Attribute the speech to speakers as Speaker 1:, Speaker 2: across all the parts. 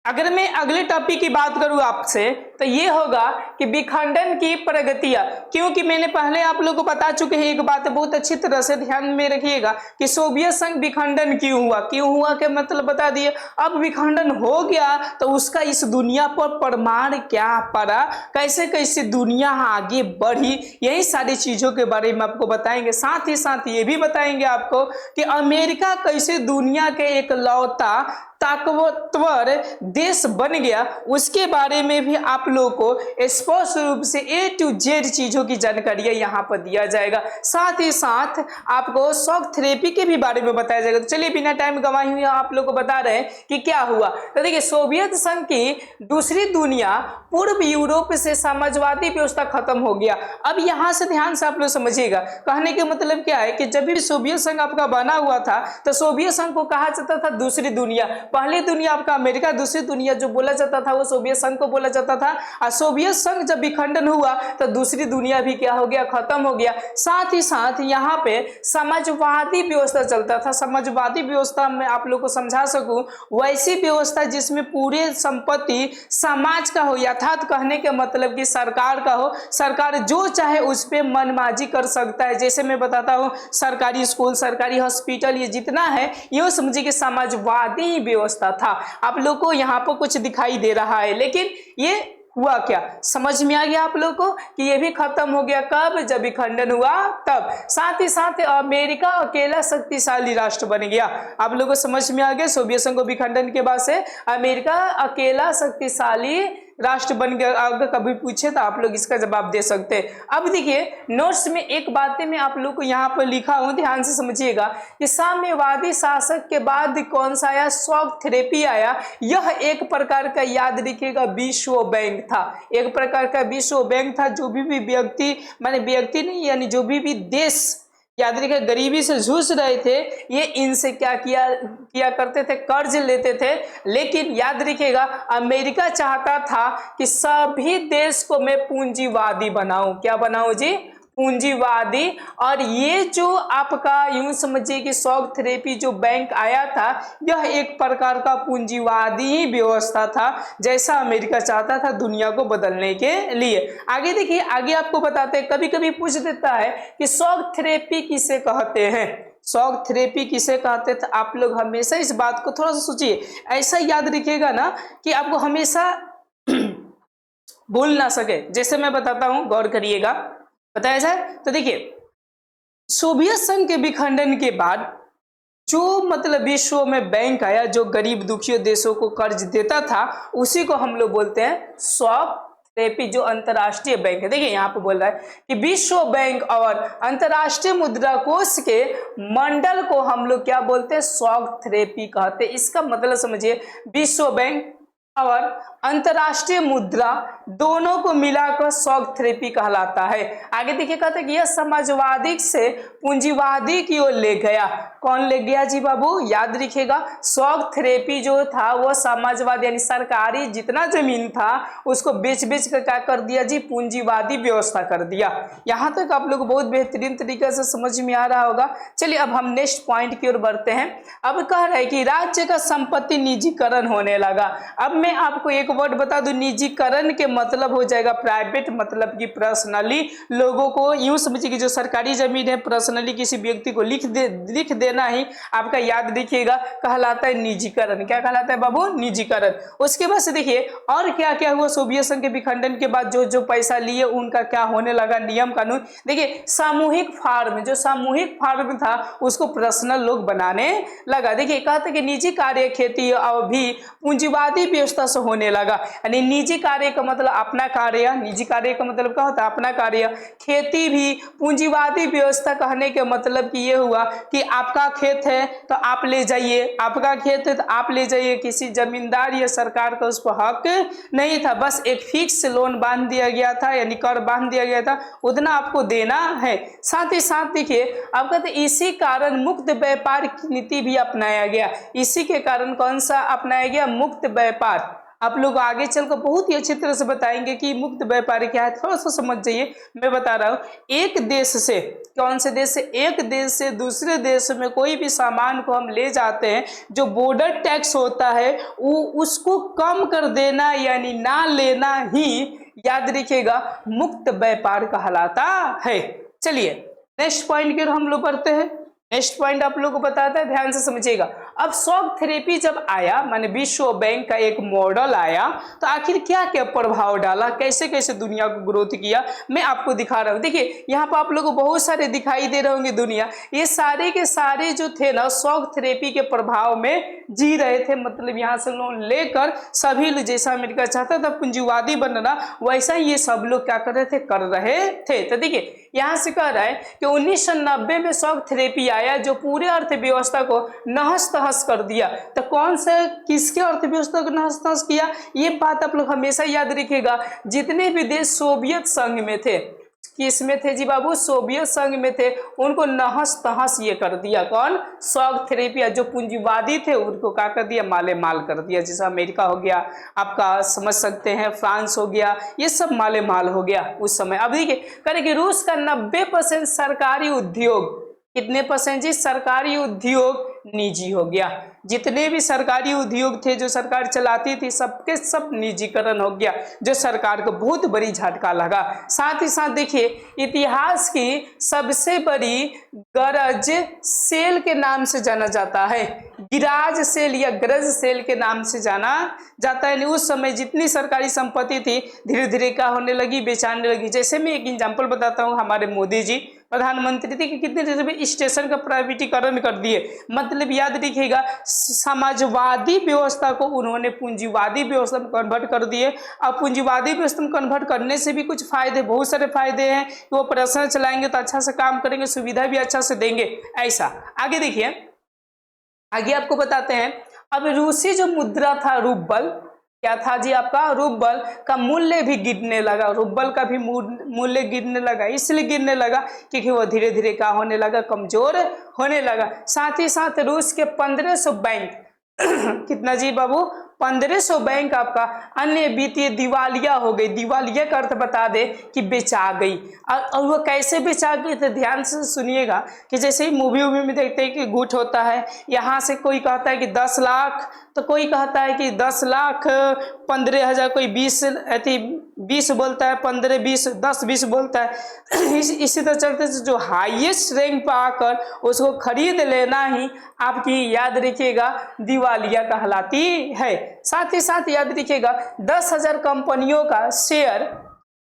Speaker 1: अगर मैं अगले टॉपिक की बात करूं आपसे तो ये होगा कि विखंडन की प्रगतियां, क्योंकि मैंने पहले आप लोगों को बता चुके हैं एक बात बहुत अच्छी तरह से ध्यान में रखिएगा कि सोवियत संघ विखंडन क्यों हुआ के मतलब बता दिए। अब विखंडन हो गया तो उसका इस दुनिया पर प्रमाण क्या पड़ा, कैसे कैसे दुनिया आगे बढ़ी, यही सारी चीजों के बारे में आपको बताएंगे। साथ ही साथ ये भी बताएंगे आपको कि अमेरिका कैसे दुनिया के एक लौता ताकतवर देश बन गया, उसके बारे में भी आप लोगों को स्पष्ट रूप से A to Z चीजों की जानकारी यहाँ पर दिया जाएगा। साथ ही साथ आपको शॉक थेरेपी के भी बारे में बताया जाएगा। तो चलिए बिना टाइम गंवाए हुए आप लोग को बता रहे हैं कि क्या हुआ। तो देखिए, सोवियत संघ की दूसरी दुनिया पूर्व यूरोप से साम्राज्यवादी व्यवस्था खत्म हो गया। अब यहाँ से ध्यान से आप लोग समझिएगा, कहने के मतलब क्या है कि जब भी सोवियत संघ आपका बना हुआ था तो सोवियत संघ को कहा जाता था दूसरी दुनिया। पहली दुनिया आपका अमेरिका, दूसरी दुनिया जो बोला जाता था वो सोवियत संघ को बोला जाता था। और सोवियत संघ जब विखंडन हुआ तो दूसरी दुनिया भी क्या हो गया, खत्म हो गया। साथ ही साथ यहाँ पे समाजवादी व्यवस्था चलता था। समाजवादी व्यवस्था में आप लोग को समझा सकूं, वैसी व्यवस्था जिसमें पूरे संपत्ति समाज का हो, यथार्थ कहने के मतलब कि सरकार का हो, सरकार जो चाहे उस पर मनमाजी कर सकता है। जैसे मैं बताता हूँ, सरकारी स्कूल, सरकारी हॉस्पिटल, ये जितना है ये समझिए कि समाजवादी व्यवस्था था। आप लोग को यहाँ पर कुछ दिखाई दे रहा है, लेकिन ये हुआ क्या, समझ में आ गया आप लोग को कि ये भी खत्म हो गया। कब, जब विखंडन हुआ तब। साथ ही साथ अमेरिका अकेला शक्तिशाली राष्ट्र बन गया। आप लोगों को समझ में आ गया, सोवियत संघ को विखंडन के बाद से अमेरिका अकेला शक्तिशाली राष्ट्र बन गया। अगर कभी पूछे तो आप लोग इसका जवाब दे सकते हैं। अब देखिए, नोट्स में एक बातें मैं आप लोग को यहाँ पर लिखा हूं, ध्यान से समझिएगा कि साम्यवादी शासक के बाद कौन सा आया, शॉक थेरेपी आया। यह एक प्रकार का, याद रखिएगा, विश्व बैंक था। एक प्रकार का विश्व बैंक था। जो भी व्यक्ति, माने व्यक्ति नहीं, यानी जो भी देश याद रखिए गरीबी से जूझ रहे थे, ये इनसे क्या किया करते थे, कर्ज लेते थे। लेकिन याद रखिएगा, अमेरिका चाहता था कि सभी देश को मैं पूंजीवादी बनाऊं। क्या बनाऊं जी, पूंजीवादी। और ये जो आपका यूं समझिए कि शॉक थेरेपी जो बैंक आया था, यह एक प्रकार का पूंजीवादी ही व्यवस्था था, जैसा अमेरिका चाहता था दुनिया को बदलने के लिए। आगे देखिए, आगे आपको बताते हैं, कभी कभी पूछ देता है कि शॉक थेरेपी किसे कहते हैं। शॉक थेरेपी किसे कहते थे, आप लोग हमेशा इस बात को थोड़ा सा सोचिए, ऐसा याद रखिएगा ना कि आपको हमेशा भूल ना सके। जैसे मैं बताता हूं, गौर करिएगा, बताया जाए तो देखिए, सोवियत संघ के विखंडन के बाद जो मतलब विश्व में बैंक आया जो गरीब दुखियों देशों को कर्ज देता था, उसी को हम लोग बोलते हैं शॉक थेरेपी, जो अंतरराष्ट्रीय बैंक है। देखिए यहाँ पे बोल रहा है कि विश्व बैंक और अंतरराष्ट्रीय मुद्रा कोष के मंडल को हम लोग क्या बोलते हैं, शॉक थेरेपी कहते हैं। इसका मतलब समझिए, विश्व बैंक और अंतरराष्ट्रीय मुद्रा दोनों को मिलाकर शॉक थेरेपी कहलाता है। आगे देखिए, कहते हैं कि यह समाजवादी से पूंजीवादी की ओर ले गया। कौन ले गया जी बाबू, याद रखिएगा, शॉक थेरेपी जो था वो समाजवादी, यानी सरकारी जितना जमीन था उसको बेच कर क्या कर दिया जी, पूंजीवादी व्यवस्था कर दिया। यहां तक आप लोग बहुत बेहतरीन तरीके से समझ में आ रहा होगा। चलिए अब हम नेक्स्ट पॉइंट की ओर बढ़ते हैं। अब कह रहे हैं कि राज्य का संपत्ति निजीकरण होने लगा। अब मैं आपको एक वर्ड बता दूं, निजीकरण के मतलब हो जाएगा प्राइवेट, मतलब कि पर्सनली लोगों को, यूं समझिए कि जो सरकारी जमीन है पर्सनली किसी व्यक्ति को लिख देना ही आपका, याद रखिएगा, कहलाता है निजीकरण। क्या कहलाता है बाबू, निजीकरण। उसके बाद से देखिए और क्या क्या हुआ सोवियत संघ के विखंडन के बाद, जो जो पैसा लिए उनका क्या होने लगा, नियम कानून। देखिए, सामूहिक फार्म, जो सामूहिक फार्म था उसको पर्सनल लोग बनाने लगा। देखिए कहते कि निजी कार्य खेती और भी पूंजीवादी व्यवस्था से होने लगा। यानी निजी कार्य का मतलब अपना कार्य, निजी कार्य का मतलब क्या होता है, अपना कार्य। खेती भी पूंजीवादी व्यवस्था कहने के मतलब कि ये हुआ कि आपका खेत है तो आप ले जाइए, आपका खेत है तो आप ले जाइए। किसी जमींदार या सरकार का उस पर हक नहीं था, बस एक फिक्स लोन बांध दिया गया था, यानी कर बांध दिया गया था, उतना आपको देना है। साथ ही साथ देखिए, अब कहते इसी कारण मुक्त व्यापार की नीति भी अपनाया गया। इसी के कारण कौन सा अपनाया गया, मुक्त व्यापार। आप लोग आगे चलकर बहुत ही अच्छी तरह से बताएंगे कि मुक्त व्यापार क्या है। थोड़ा सा समझ जाइए, मैं बता रहा हूँ। एक देश से, कौन से देश से, एक देश से दूसरे देश में कोई भी सामान को हम ले जाते हैं, जो बॉर्डर टैक्स होता है वो उसको कम कर देना यानी ना लेना ही, याद रखिएगा, मुक्त व्यापार कहलाता है। चलिए नेक्स्ट पॉइंट की ओर हम लोग बढ़ते हैं। नेक्स्ट पॉइंट आप लोगों को बताता है, ध्यान से समझिएगा। अब शॉक थेरेपी जब आया, माने विश्व बैंक का एक मॉडल आया, तो आखिर क्या क्या प्रभाव डाला, कैसे कैसे दुनिया को ग्रोथ किया, मैं आपको दिखा रहा हूँ। देखिए यहाँ पर आप लोगों को बहुत सारे दिखाई दे रहे होंगे दुनिया, ये सारे के सारे जो थे ना शॉक थेरेपी के प्रभाव में जी रहे थे। मतलब यहाँ से लोन लेकर सभी लोग, जैसा अमेरिका चाहता था पूंजीवादी बनना, वैसा ये सब लोग क्या कर रहे थे, कर रहे थे। तो देखिए यहाँ से कह रहा है कि 1990 में शॉक थेरेपी आया जो पूरे अर्थव्यवस्था को नहस तहस कर दिया। तो कौन से, किसके अर्थव्यवस्था को नहस तहस किया, ये बात आप लोग हमेशा याद रखिएगा। जितने भी देश सोवियत संघ में थे, किस में थे जी बाबू, सोवियत संघ में थे, उनको नहस तहस ये कर दिया। कौन, शॉक थेरेपी। जो पूंजीवादी थे उनको क्या कर दिया, माले माल कर दिया। जैसे अमेरिका हो गया, आपका समझ सकते हैं फ्रांस हो गया, ये सब माले माल हो गया उस समय। अब देखिए करेंगे रूस का 90% सरकारी उद्योग, कितने परसेंट जी, सरकारी उद्योग निजी हो गया। जितने भी सरकारी उद्योग थे जो सरकार चलाती थी, सबके सब निजीकरण हो गया, जो सरकार को बहुत बड़ी झटका लगा। साथ ही साथ देखिए इतिहास की सबसे बड़ी गरज सेल के नाम से जाना जाता है, गिराज सेल या गरज सेल के नाम से जाना जाता है। उस समय जितनी सरकारी संपत्ति थी धीरे धीरे क्या होने लगी, बेचाने लगी। जैसे मैं एक एग्जांपल बताता हूँ, हमारे मोदी जी प्रधानमंत्री थे कि कितने देर स्टेशन का प्राइवेटीकरण कर दिए। मतलब याद रखिएगा, समाजवादी व्यवस्था को उन्होंने पूंजीवादी व्यवस्था में कन्वर्ट कर दिए। अब पूंजीवादी व्यवस्था में कन्वर्ट करने से भी कुछ फायदे, बहुत सारे फायदे हैं कि वो ऑपरेशन चलाएंगे तो अच्छा से काम करेंगे, सुविधा भी अच्छा से देंगे। ऐसा आगे देखिए, आगे आपको बताते हैं। अब रूसी जो मुद्रा था रूबल, क्या था जी आपका, रूबल का मूल्य भी गिरने लगा। रूबल का भी मूल्य गिरने लगा, इसलिए गिरने लगा क्योंकि वो धीरे धीरे क्या होने लगा, कमजोर होने लगा। साथ ही साथ रूस के 1500 बैंक कितना जी बाबू, 1500 बैंक आपका अन्य वित्तीय दिवालिया हो गई। दिवालिया का अर्थ बता दे कि बेचा गई। और वो कैसे बेचा गई, तो ध्यान से सुनिएगा कि जैसे ही मूवी में देखते हैं कि गुट होता है, यहाँ से कोई कहता है कि 10 लाख, तो कोई कहता है कि 10 लाख 15,000, कोई 20 बोलता है, 15, 20, 10, 20 बोलता है। इसी तरह चलते जो हाईएस्ट रैंक पर आकर उसको खरीद लेना ही आपकी, याद रखिएगा, दिवालिया कहलाती है। साथ ही साथ याद रखिएगा 10,000 कंपनियों का शेयर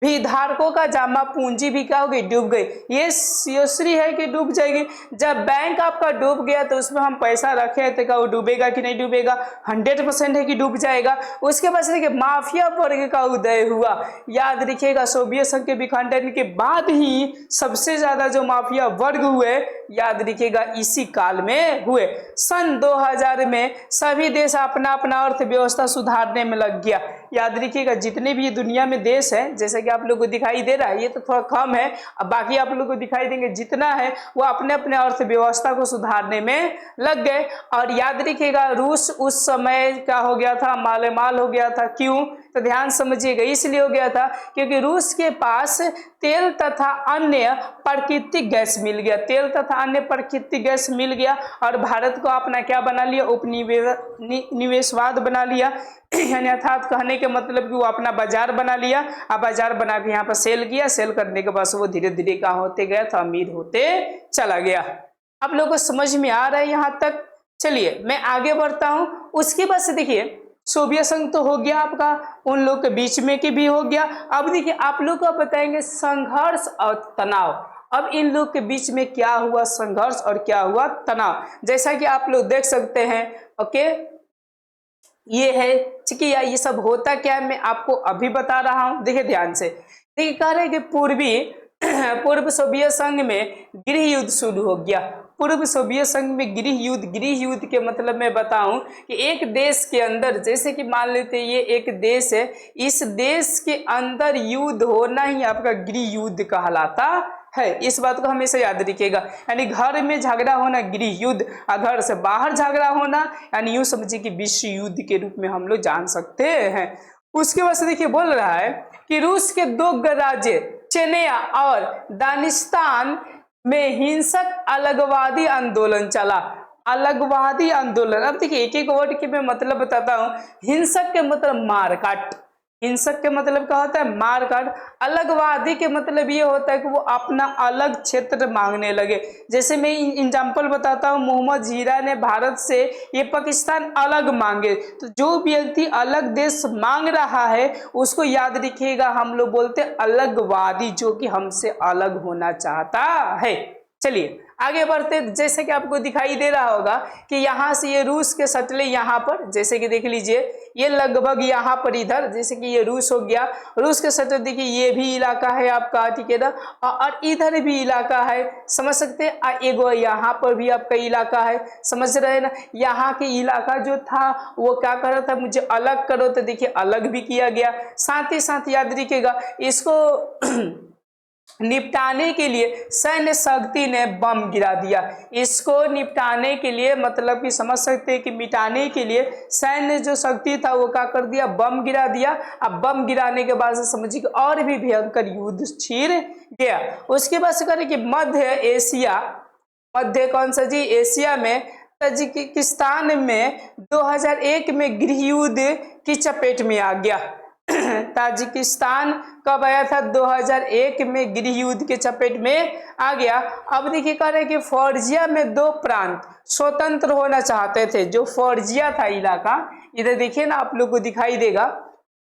Speaker 1: भी, धारकों का जमा पूंजी भी क्या हो गई, डूब गई। ये श्री है कि डूब जाएगी। जब बैंक आपका डूब गया तो उसमें हम पैसा रखे थे, क्या वो डूबेगा कि नहीं डूबेगा, 100% है कि डूब जाएगा। उसके बाद देखिए माफिया वर्ग का उदय हुआ। याद रखिएगा सोवियत संघ के विखंडन के बाद ही सबसे ज्यादा जो माफिया वर्ग हुए, याद रखिएगा इसी काल में हुए। सन 2000 में सभी देश अपना अपना अर्थव्यवस्था सुधारने में लग गया। याद रखिएगा जितने भी दुनिया में देश हैं, जैसे कि आप लोगों को दिखाई दे रहा है, ये तो थोड़ा कम है, अब बाकी आप लोगों को दिखाई देंगे, जितना है वो अपने अपने अर्थव्यवस्था को सुधारने में लग गए। और याद रखिएगा रूस उस समय क्या हो गया था, मालेमाल हो गया था। क्यों, तो ध्यान समझिएगा, इसलिए हो गया था क्योंकि रूस के पास तेल तथा अन्य प्राकृतिक गैस मिल गया। तेल तथा अन्य प्राकृतिक गैस मिल गया और भारत को अपना क्या बना लिया, उपनिवेशवाद बना लिया। यानी अर्थात कहने के मतलब कि वो अपना बाजार बना लिया। अब बाजार बना के यहाँ पर सेल किया, सेल करने के बाद वो धीरे धीरे कहाँ होते गया था, अमीर होते चला गया। आप लोगों को समझ में आ रहा है यहाँ तक। चलिए मैं आगे बढ़ता हूँ। उसके बाद से देखिए सोवियत संघ तो हो गया आपका, उन लोग के बीच में की भी हो गया। अब देखिए आप लोग को बताएंगे संघर्ष और तनाव। अब इन लोग के बीच में क्या हुआ, संघर्ष और क्या हुआ, तनाव। जैसा कि आप लोग देख सकते हैं, ओके, ये है ठीक है। ये सब होता क्या है मैं आपको अभी बता रहा हूं, देखिए ध्यान से। देखिए कह रहे हैं कि पूर्व सोवियत संघ में गृह युद्ध शुरू हो गया। पूर्व सोवियत संघ में गृह युद्ध के मतलब मैं बताऊं कि एक देश के अंदर, जैसे कि मान लेते ये एक देश है, इस देश के अंदर युद्ध होना ही आपका गृह युद्ध कहलाता है, इस बात को हमेशा याद रखिएगा। यानी घर में झगड़ा होना गृह युद्ध, और घर से बाहर झगड़ा होना यानी यूं समझिए कि विश्व युद्ध के रूप में हम लोग जान सकते हैं। उसके बाद से देखिए बोल रहा है कि रूस के 2 गणराज्य चेनिया और दानिस्तान में हिंसक अलगवादी आंदोलन चला। अलगवादी आंदोलन, अब देखिए एक एक वर्ड के मैं मतलब बताता हूँ। हिंसक के मतलब मारकाट, हिंसक के मतलब क्या होता है, मारकाट। अलगवादी के मतलब ये होता है कि वो अपना अलग क्षेत्र मांगने लगे। जैसे मैं एग्जांपल बताता हूँ, मोहम्मद जीरा ने भारत से ये पाकिस्तान अलग मांगे, तो जो व्यक्ति अलग देश मांग रहा है उसको याद रखिएगा, हम लोग बोलते हैं अलगवादी, जो कि हमसे अलग होना चाहता है। चलिए आगे बढ़ते, जैसे कि आपको दिखाई दे रहा होगा कि यहाँ से ये रूस के सटले यहाँ पर, जैसे कि देख लीजिए ये लगभग यहाँ पर इधर, जैसे कि ये रूस हो गया, रूस के सटल देखिए ये भी इलाका है आपका, ठीक है ना, और इधर भी इलाका है, समझ सकते हैं। एगो यहाँ पर भी आपका इलाका है, समझ रहे हैं ना। यहाँ के इलाका जो था वो क्या कर रहा था, मुझे अलग करो, तो देखिए अलग भी किया गया। साथ ही साथ याद रखिएगा इसको निपटाने के लिए सैन्य शक्ति ने बम गिरा दिया। इसको निपटाने के लिए मतलब कि समझ सकते हैं कि मिटाने के लिए सैन्य जो शक्ति था वो क्या कर दिया, बम गिरा दिया। अब बम गिराने के बाद से समझिए कि और भी भयंकर युद्ध छिड़ गया। उसके बाद से करें कि मध्य एशिया, मध्य कौन सा जी, एशिया में तजिकिस्तान में 2001 में गृह युद्ध की चपेट में आ गया। ताजिकिस्तान कब आया था, 2001 में गृह युद्ध के चपेट में आ गया। अब देखिए कह रहे कि फौजिया में 2 प्रांत स्वतंत्र होना चाहते थे। जो फौजिया था इलाका, इधर देखिए ना आप लोग को दिखाई देगा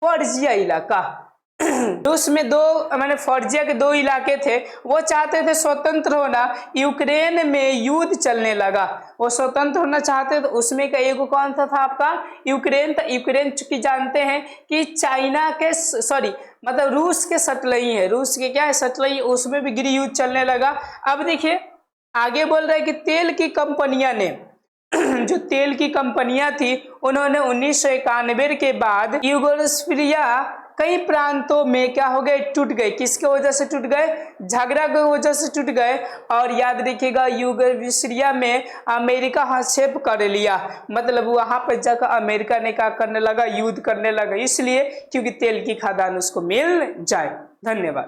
Speaker 1: फौजिया इलाका, रूस में 2 मैंने फौजिया के 2 इलाके थे, वो चाहते थे स्वतंत्र होना। यूक्रेन में युद्ध चलने लगा, वो स्वतंत्र होना चाहते थे। उसमें का एक कौन सा था आपका, यूक्रेन था। यूक्रेन चूंकि जानते हैं कि चाइना के सॉरी मतलब रूस के सटलई है, रूस के क्या है सटलई, उसमें भी गृह युद्ध चलने लगा। अब देखिए आगे बोल रहे हैं कि तेल की कंपनियां ने जो तेल की कंपनियां थी उन्होंने 1991 के बाद यूगोस्लाविया कई प्रांतों में क्या हो गए, टूट गए। किसके वजह से टूट गए, झगड़ा की वजह से टूट गए। और याद रखिएगा यूगोस्लाविया में अमेरिका हस्तक्षेप कर लिया, मतलब वहां पर जाकर अमेरिका ने क्या करने लगा, युद्ध करने लगा, इसलिए क्योंकि तेल की खदान उसको मिल जाए। धन्यवाद।